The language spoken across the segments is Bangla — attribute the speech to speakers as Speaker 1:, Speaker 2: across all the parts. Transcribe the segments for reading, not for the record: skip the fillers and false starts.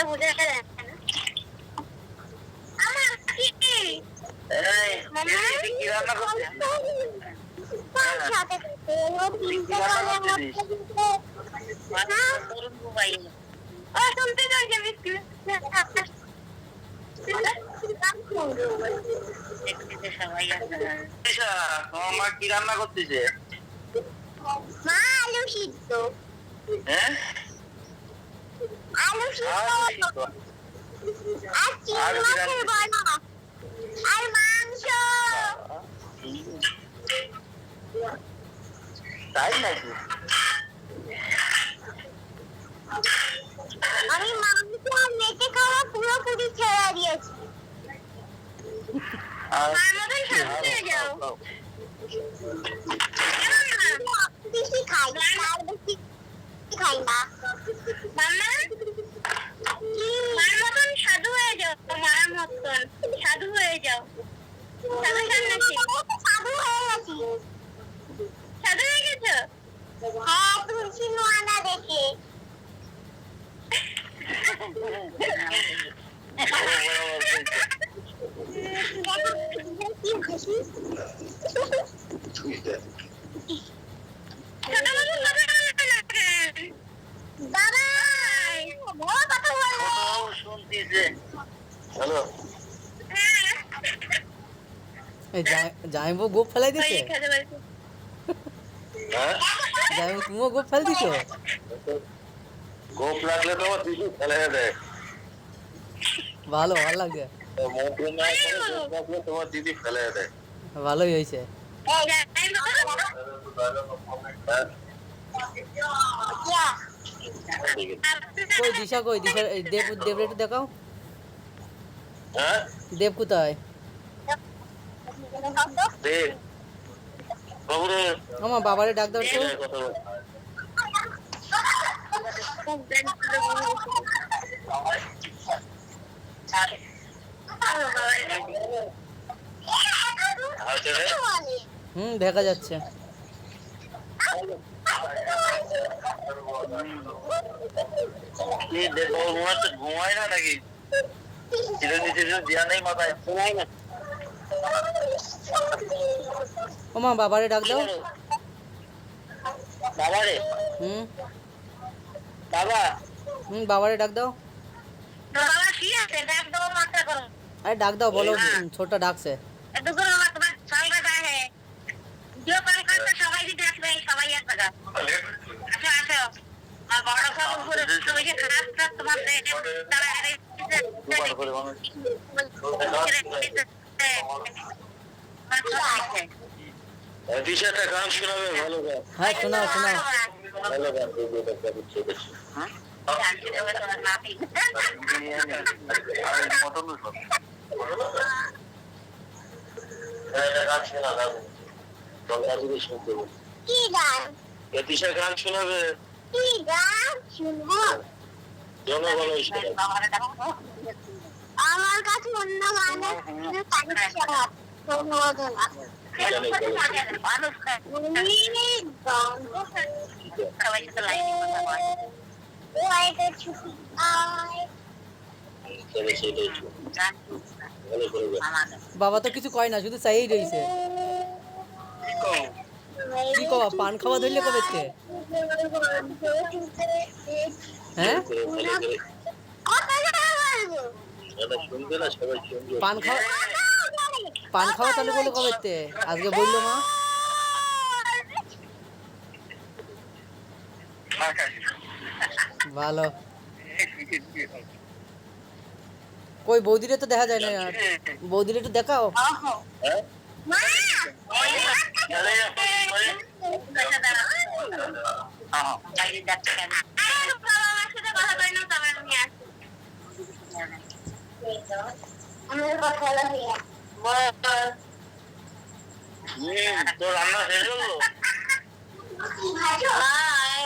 Speaker 1: বুঝে যায় না। আমার কি এই মামা কি রান্না করছিস? কোন সাথে ও তিনটা করে হ্যাঁ তরুণ ভাই ও শুনতে যাই যে বিস্কুট দেখতে সবাই আছে আচ্ছা তোমার মা কি রান্না করতেছে? মা আলু সিদ্ধ হ্যাঁ আলু সিদ্ধ আর চিংড়ি মাছের বড়া আর মাংস তাই নাকি আমি মাংস আর মেটে খাওয়া পুরোপুরি ছেড়ে দিয়েছি আমার মতন সাথে যাও বেশি খাই আর বেশি খাই না মামা মার মতন সাধু হয়ে যাও মার মতন সাধু হয়ে যাও সাধু সান্নাসি সাধু হয়ে গেছি সাধু হয়ে গেছো হ্যাঁ তুলসী নোয়ানা দেখে
Speaker 2: জামাইবু গোপ ফেলাই দিছে জামাইবু তুমিও গোপ ফেল দিছো
Speaker 1: গোপ লাগলে তো দিদি ফেলে দেয়
Speaker 2: ভালো ভালো লাগে
Speaker 1: তোমার দিদি ফেলে দেয়
Speaker 2: ভালোই হয়েছে কই দিশা কই দিশা দেব দেব একটু দেখাও
Speaker 1: হ্যাঁ
Speaker 2: দেব কোথায়
Speaker 1: দেব বাবুরে
Speaker 2: আমার বাবারে ডাক দাও তো দেখা যাচ্ছে
Speaker 1: ঘুমায় না নাকি দেওয়া নেই মাথায় ঘুমায় না
Speaker 2: ওমা বাবারে ডাক দাও
Speaker 1: বাবারে বাবা
Speaker 2: বাবারে ডাক দাও
Speaker 1: বাবা কি আছে ডাক দাও মাথা করো
Speaker 2: আরে ডাক দাও বলো ছোটটা ডাকছে
Speaker 1: একটু করে আমার তোমার সবাই কাছে जो कर करते সবাই দিতে আসবে সবাই আসবে আচ্ছা আচ্ছা আর বড় সব উপরে সবাই খারাপ খারাপ তোমার তারা আরে দিশাটা গান শোনাবে ভালো গান
Speaker 2: হ্যাঁ শোনাও শোনাও
Speaker 1: ভালো গান হ্যাঁ কি গান দিশা গান শোনাবে কি গান শুনবো আমার কাছে অন্য গান
Speaker 2: বাবা তো কিছু কয় না শুধু চাইই রয়েছে কি কবা পান খাওয়া ধরলে কবে হ্যাঁ পান খাওয়া চালু করলে কবে আজকে বললো মা ভালো কই বৌদিরে তো দেখা যায় না বৌদিরে একটু দেখাও
Speaker 1: তোর রান্না শেষ হলো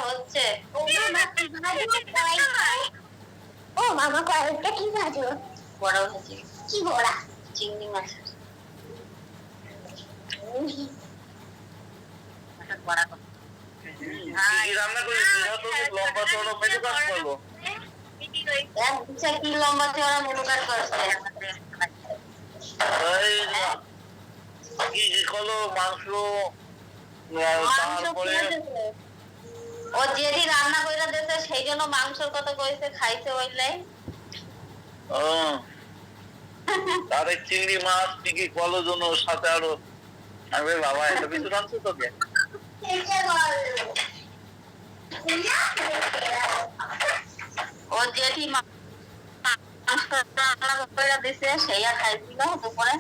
Speaker 1: হচ্ছে ও মামা কয়েকটা কি ভাজো বড় ভাজি কি বড়া চিংড়ি মাছ বড়া রান্না করে লম্বা চড়ো মেটে কাজ করবো কি লম্বা চড়া মেনু কার্ড করছে
Speaker 3: কি হলো মাংস তারপরে
Speaker 1: ও যেটি রান্না করে দিয়েছে সেই জন্য মাংসর কথা কইছে খাইছে ওইলাই
Speaker 3: তারে চিংড়ি মাছ কি কলো জন্য সাথে আরো আরে বাবা এটা কিছু রাখছো তোকে
Speaker 1: ও যেটি মাংস রান্না করে দিয়েছে সেইয়া খাইছিল দুপুরে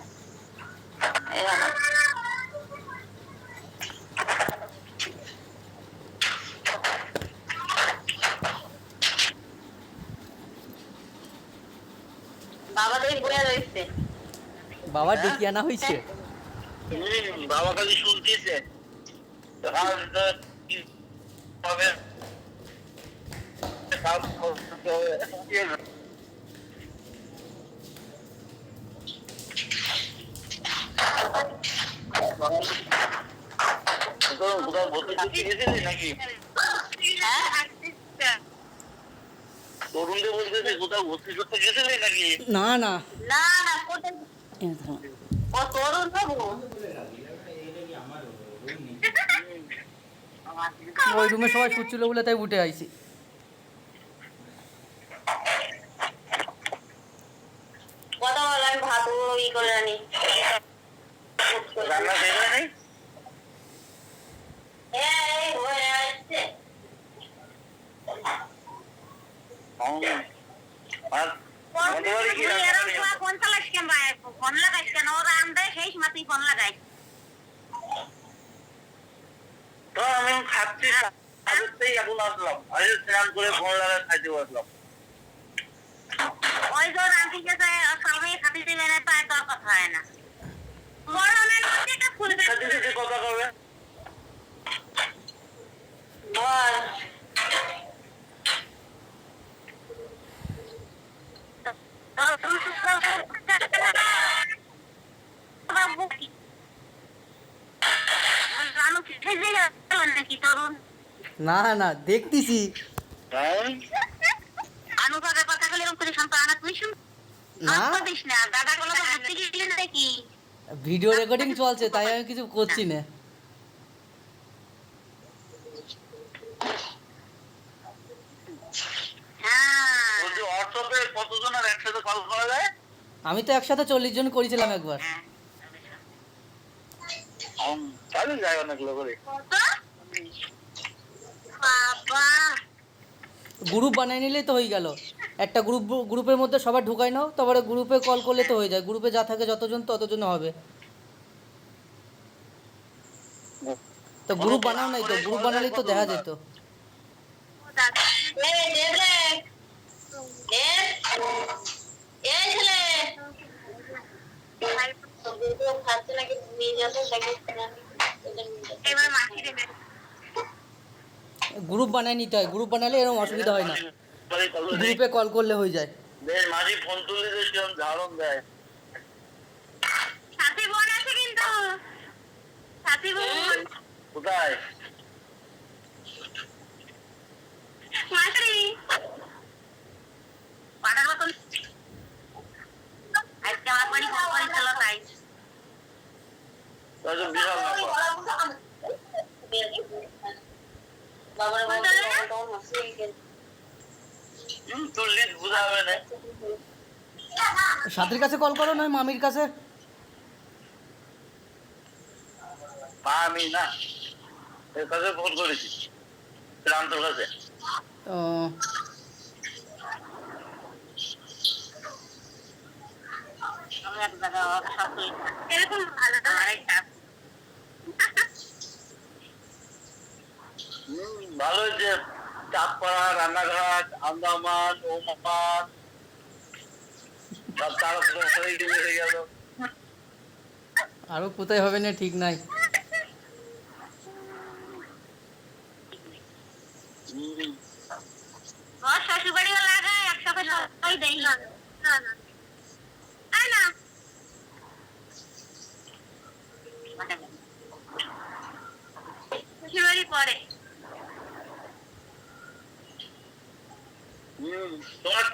Speaker 1: বাবা তো বইয়া রয়েছে
Speaker 2: বাবা ডেকে আনা হয়েছে
Speaker 3: বাবা খালি শুনতেছে নাকি তরুণদের বলতেছে কোথাও ভর্তি করতে গেছিলি নাকি
Speaker 2: না না
Speaker 1: না না কোথায় ও তরুণ বাবু
Speaker 2: ওই রুমে সবাই শুচ্ছিল বলে তাই উঠে আইছি
Speaker 1: কথা বলে আমি ভাত ই করে আনি
Speaker 3: রান্না শেষ হয় নাই
Speaker 1: এই হয়ে আসছে
Speaker 3: আর আমাদের কি রান্না
Speaker 1: ফোন চালাস কেন ভাই ফোন লাগাইস কেন ওরা আমদে সেই মাতি ফোন লাগাই
Speaker 3: তো আমি খাচ্ছি আজকেই এখন আসলাম আজ স্নান করে ফোন লাগা খাইতে বসলাম
Speaker 1: ওই যে রান্তি গেছে সবাই খাতে দিবে না তাই তোর কথা হয় না গরমের মধ্যে এটা ফুলবে
Speaker 3: সাথে কথা করবে
Speaker 1: বল
Speaker 2: না না দেখতেছি ভিডিও রেকর্ডিং চলছে তাই আমি কিছু করছি না
Speaker 3: হোয়াটসঅ্যাপে কতজনের একসাথে কল করা যায়
Speaker 2: আমি তো একসাথে 40 জন করেছিলাম একবার
Speaker 3: তাহলে যায় অনেক লোক
Speaker 2: গ্রুপ বানিয়ে নিলেই তো হয়ে গেল একটা গ্রুপের মধ্যে সবাই ঢুকাই নাও তারপরে গ্রুপে কল করলে তো হয়ে যায় গ্রুপে যা থাকে যতজন ততজন হবে তো গ্রুপ বানাও নাই তো গ্রুপ বানালেই তো দেখা যেত গ্রুপ বানায় নিতে হয় গ্রুপ বানালে এরকম অসুবিধা হয় না গ্রুপে কল করলে হয়ে যায়
Speaker 3: মাঝি ফোন তুললে যে সেরকম ধারণ দেয়
Speaker 1: সাথী বোন আছে কিন্তু সাথী বোন
Speaker 3: কোথায়
Speaker 1: মাসি পাড়ার মতন আজকে আমার বাড়ি ফোন করেছিল তাই
Speaker 3: বিশাল
Speaker 1: বাবার
Speaker 3: তুললে বুঝা হবে না
Speaker 2: সাথীর কাছে কল করো নয় মামির কাছে
Speaker 3: আমি না এর কাছে ফোন করেছি রামতোর কাছে
Speaker 1: এরকম ভালো
Speaker 3: ভালো হয়েছে চাঁদপাড়া রান্নাঘাট আন্দামান ওমান সব তারা হয়ে গেল
Speaker 2: আরো কোথায় হবে না ঠিক নাই
Speaker 1: শ্বশুর বাড়িও লাগায় একসাথে সবাই দেয় না না শ্বশুর বাড়ি পরে
Speaker 3: তোমার